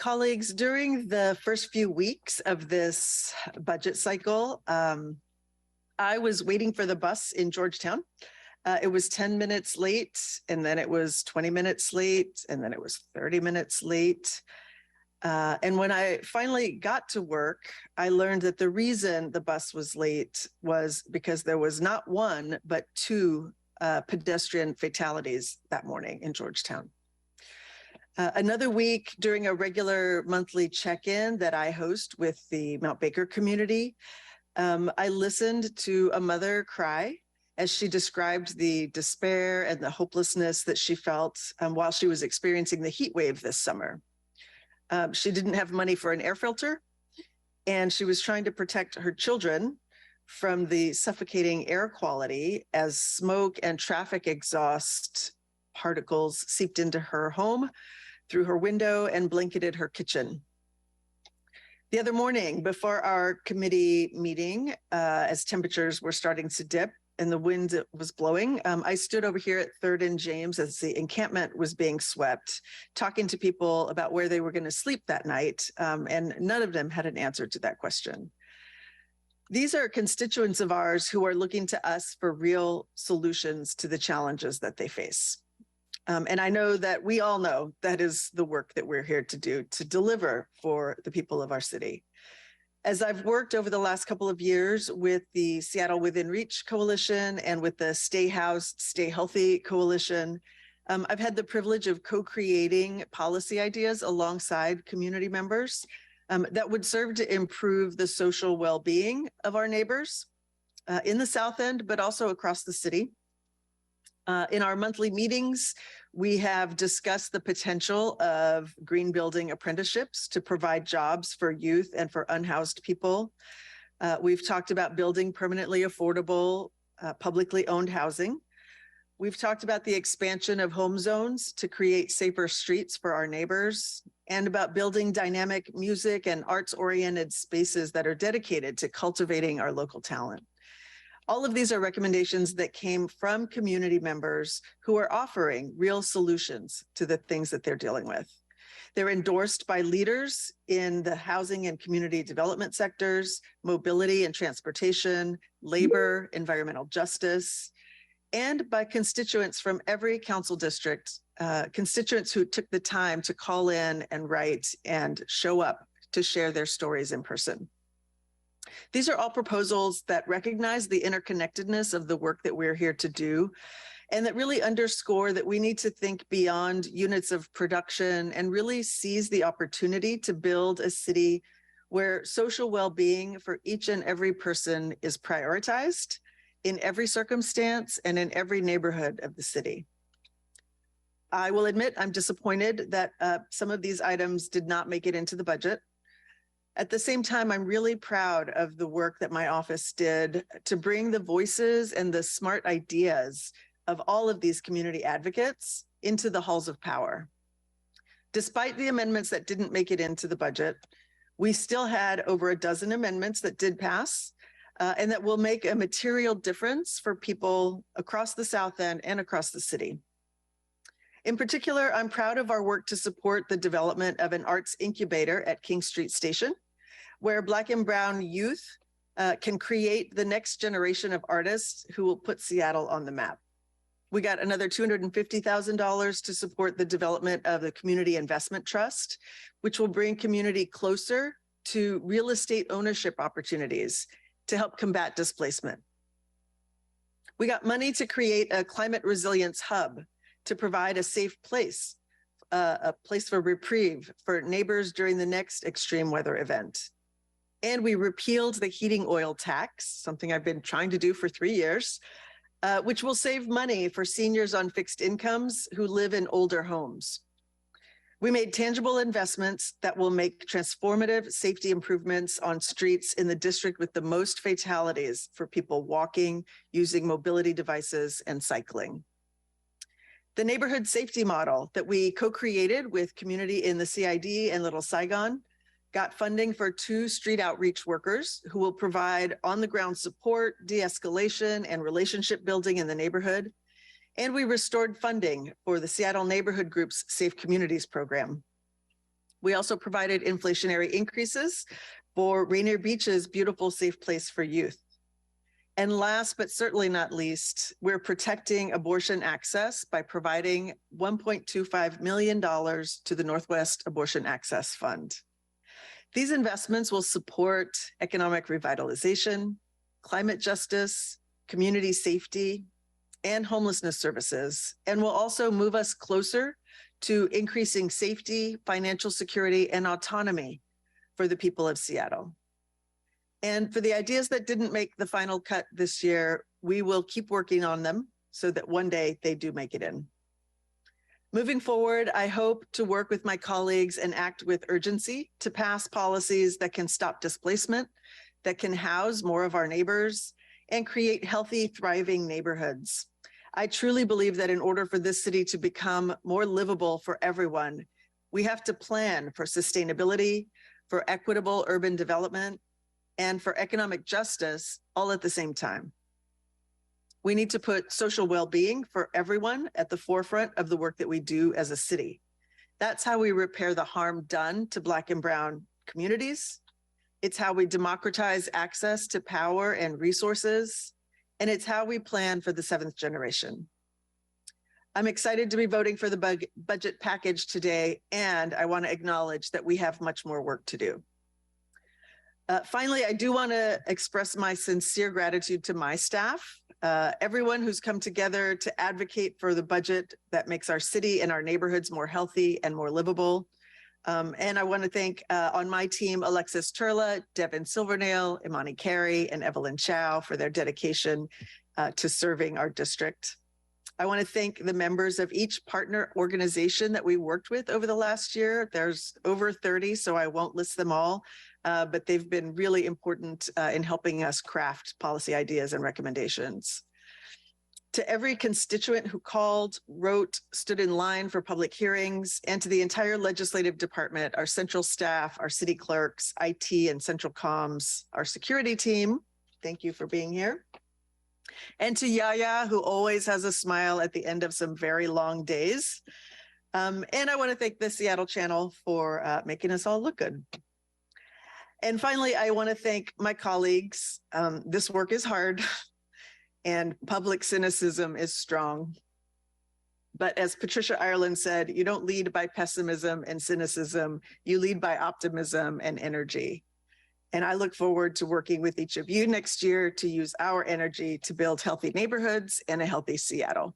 Colleagues, during the first few weeks of this budget cycle, I was waiting for the bus in Georgetown. It was 10 minutes late, and then it was 20 minutes late, and then it was 30 minutes late. And when I finally got to work, I learned that the reason the bus was late was because there was not one, but two pedestrian fatalities that morning in Georgetown. Another week during a regular monthly check-in that I host with the Mount Baker community, I listened to a mother cry as she described the despair and the hopelessness that she felt while she was experiencing the heat wave this summer. She didn't have money for an air filter, and she was trying to protect her children from the suffocating air quality as smoke and traffic exhaust particles seeped into her home through her window and blanketed her kitchen. The other morning, before our committee meeting, as temperatures were starting to dip and the wind was blowing, I stood over here at 3rd and James as the encampment was being swept, talking to people about where they were going to sleep that night, and none of them had an answer to that question. These are constituents of ours who are looking to us for real solutions to the challenges that they face. And I know that we all know that is the work that we're here to do, to deliver for the people of our city. As I've worked over the last couple of years with the Seattle Within Reach Coalition and with the Stay Housed, Stay Healthy Coalition, I've had the privilege of co-creating policy ideas alongside community members that would serve to improve the social well-being of our neighbors in the South End, but also across the city. In our monthly meetings, we have discussed the potential of green building apprenticeships to provide jobs for youth and for unhoused people. We've talked about building permanently affordable, publicly owned housing. We've talked about the expansion of home zones to create safer streets for our neighbors, and about building dynamic music and arts-oriented spaces that are dedicated to cultivating our local talent. All of these are recommendations that came from community members who are offering real solutions to the things that they're dealing with. They're endorsed by leaders in the housing and community development sectors, mobility and transportation, labor, environmental justice, and by constituents from every council district, constituents who took the time to call in and write and show up to share their stories in person. These are all proposals that recognize the interconnectedness of the work that we're here to do, and that really underscore that we need to think beyond units of production and really seize the opportunity to build a city where social well-being for each and every person is prioritized in every circumstance and in every neighborhood of the city. I will admit I'm disappointed that some of these items did not make it into the budget. At the same time, I'm really proud of the work that my office did to bring the voices and the smart ideas of all of these community advocates into the halls of power. Despite the amendments that didn't make it into the budget, we still had over a dozen amendments that did pass and that will make a material difference for people across the South End and across the city. In particular, I'm proud of our work to support the development of an arts incubator at King Street Station, where Black and Brown youth can create the next generation of artists who will put Seattle on the map. We got another $250,000 to support the development of the Community Investment Trust, which will bring community closer to real estate ownership opportunities to help combat displacement. We got money to create a climate resilience hub to provide a safe place, a place for reprieve for neighbors during the next extreme weather event. And we repealed the heating oil tax, something I've been trying to do for 3 years, which will save money for seniors on fixed incomes who live in older homes. We made tangible investments that will make transformative safety improvements on streets in the district with the most fatalities for people walking, using mobility devices, and cycling. The neighborhood safety model that we co-created with community in the CID and Little Saigon got funding for 2 street outreach workers who will provide on-the-ground support, de-escalation, and relationship building in the neighborhood. And we restored funding for the Seattle Neighborhood Group's Safe Communities program. We also provided inflationary increases for Rainier Beach's beautiful safe place for youth. And last, but certainly not least, we're protecting abortion access by providing $1.25 million to the Northwest Abortion Access Fund. These investments will support economic revitalization, climate justice, community safety, and homelessness services, and will also move us closer to increasing safety, financial security, and autonomy for the people of Seattle. And for the ideas that didn't make the final cut this year, we will keep working on them so that one day they do make it in. Moving forward, I hope to work with my colleagues and act with urgency to pass policies that can stop displacement, that can house more of our neighbors, and create healthy, thriving neighborhoods. I truly believe that in order for this city to become more livable for everyone, we have to plan for sustainability, for equitable urban development, and for economic justice all at the same time. We need to put social well-being for everyone at the forefront of the work that we do as a city. That's how we repair the harm done to Black and Brown communities. It's how we democratize access to power and resources. And it's how we plan for the seventh generation. I'm excited to be voting for the budget package today, and I want to acknowledge that we have much more work to do. Finally, I do want to express my sincere gratitude to my staff, everyone who's come together to advocate for the budget that makes our city and our neighborhoods more healthy and more livable. And I want to thank on my team, Alexis Turla, Devin Silvernail, Imani Carey, and Evelyn Chow for their dedication to serving our district. I want to thank the members of each partner organization that we worked with over the last year. There's over 30, so I won't list them all, but they've been really important in helping us craft policy ideas and recommendations. To every constituent who called, wrote, stood in line for public hearings, and to the entire legislative department, our central staff, our city clerks, IT and central comms, our security team, thank you for being here. And to Yaya, who always has a smile at the end of some very long days. And I want to thank the Seattle Channel for making us all look good. And finally, I want to thank my colleagues. This work is hard and public cynicism is strong. But as Patricia Ireland said, you don't lead by pessimism and cynicism, you lead by optimism and energy. And I look forward to working with each of you next year to use our energy to build healthy neighborhoods and a healthy Seattle.